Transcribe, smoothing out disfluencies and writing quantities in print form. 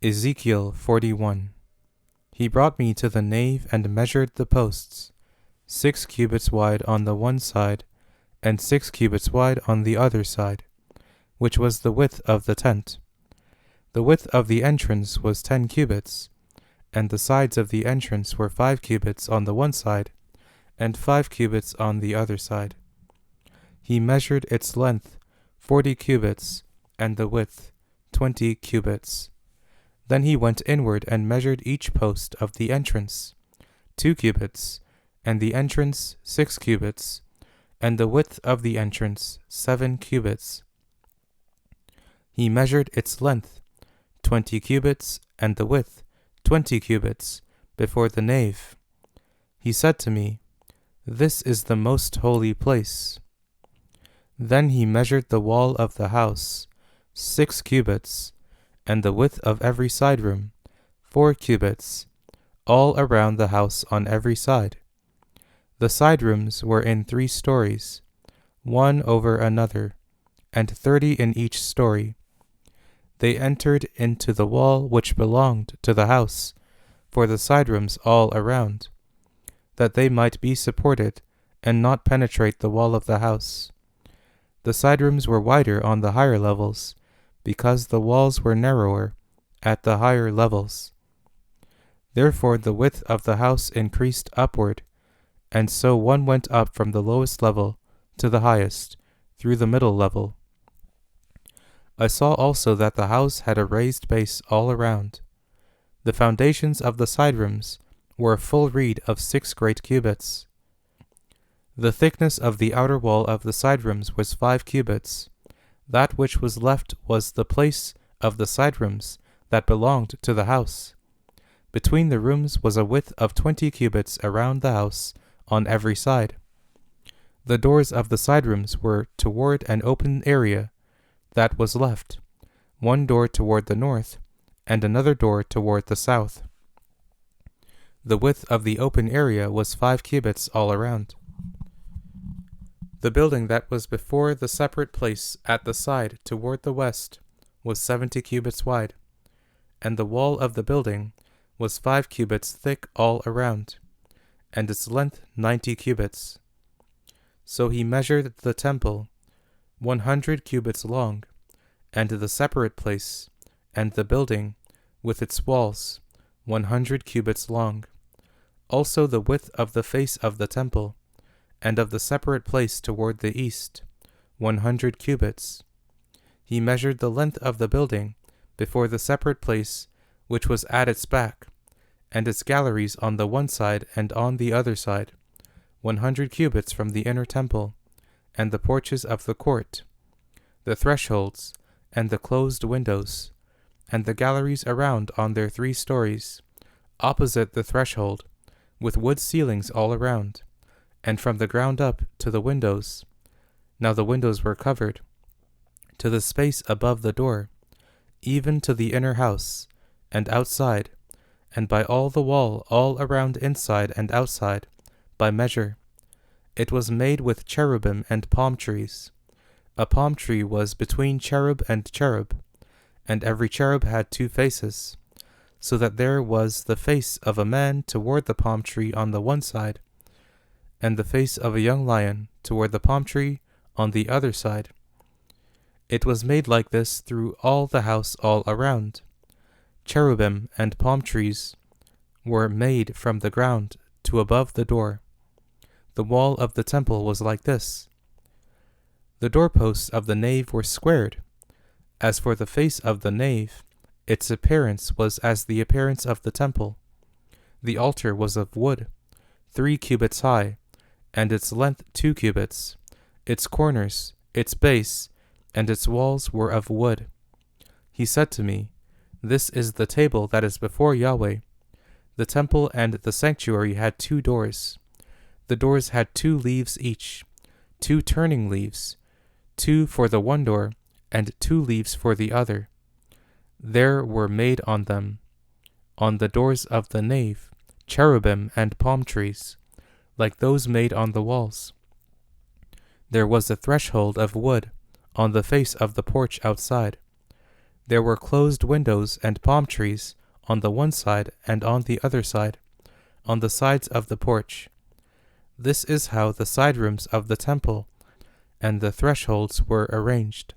Ezekiel 41. He brought me to the nave and measured the posts, 6 cubits wide on the one side, and 6 cubits wide on the other side, which was the width of the tent. The width of the entrance was 10 cubits, and the sides of the entrance were 5 cubits on the one side, and 5 cubits on the other side. He measured its length 40 cubits, and the width 20 cubits. Then he went inward and measured each post of the entrance, 2 cubits, and the entrance 6 cubits, and the width of the entrance 7 cubits. He measured its length 20 cubits, and the width 20 cubits, before the nave. He said to me, "This is the most holy place." Then he measured the wall of the house, 6 cubits, and the width of every side room, 4 cubits, all around the house on every side. The side rooms were in 3 stories, one over another, and 30 in each story. They entered into the wall which belonged to the house, for the side rooms all around, that they might be supported, and not penetrate the wall of the house. The side rooms were wider on the higher levels, because the walls were narrower at the higher levels. Therefore the width of the house increased upward, and so one went up from the lowest level to the highest, through the middle level. I saw also that the house had a raised base all around. The foundations of the side rooms were a full reed of 6 great cubits. The thickness of the outer wall of the side rooms was 5 cubits. That which was left was the place of the side rooms that belonged to the house. Between the rooms was a width of 20 cubits around the house on every side. The doors of the side rooms were toward an open area that was left, one door toward the north, and another door toward the south. The width of the open area was 5 cubits all around. The building that was before the separate place at the side toward the west was 70 cubits wide, and the wall of the building was 5 cubits thick all around, and its length 90 cubits. So he measured the temple 100 cubits long, and the separate place, and the building with its walls 100 cubits long, also the width of the face of the temple, and of the separate place toward the east, 100 cubits. He measured the length of the building before the separate place which was at its back, and its galleries on the one side and on the other side, 100 cubits from the inner temple, and the porches of the court, the thresholds, and the closed windows, and the galleries around on their 3 stories, opposite the threshold, with wood ceilings all around, and from the ground up to the windows. Now the windows were covered, to the space above the door, even to the inner house, and outside, and by all the wall all around inside and outside, by measure. It was made with cherubim and palm trees. A palm tree was between cherub and cherub, and every cherub had 2 faces, so that there was the face of a man toward the palm tree on the one side, and the face of a young lion toward the palm tree on the other side. It was made like this through all the house all around. Cherubim and palm trees were made from the ground to above the door. The wall of the temple was like this. The doorposts of the nave were squared. As for the face of the nave, its appearance was as the appearance of the temple. The altar was of wood, 3 cubits high, and its length 2 cubits. Its corners, its base, and its walls were of wood. He said to me, "This is the table that is before Yahweh." The temple and the sanctuary had 2 doors. The doors had 2 leaves each, 2 turning leaves, 2 for the one door, and 2 leaves for the other. There were made on them, on the doors of the nave, cherubim and palm trees, like those made on the walls. There was a threshold of wood on the face of the porch outside. There were closed windows and palm trees on the one side and on the other side, on the sides of the porch. This is how the side rooms of the temple and the thresholds were arranged.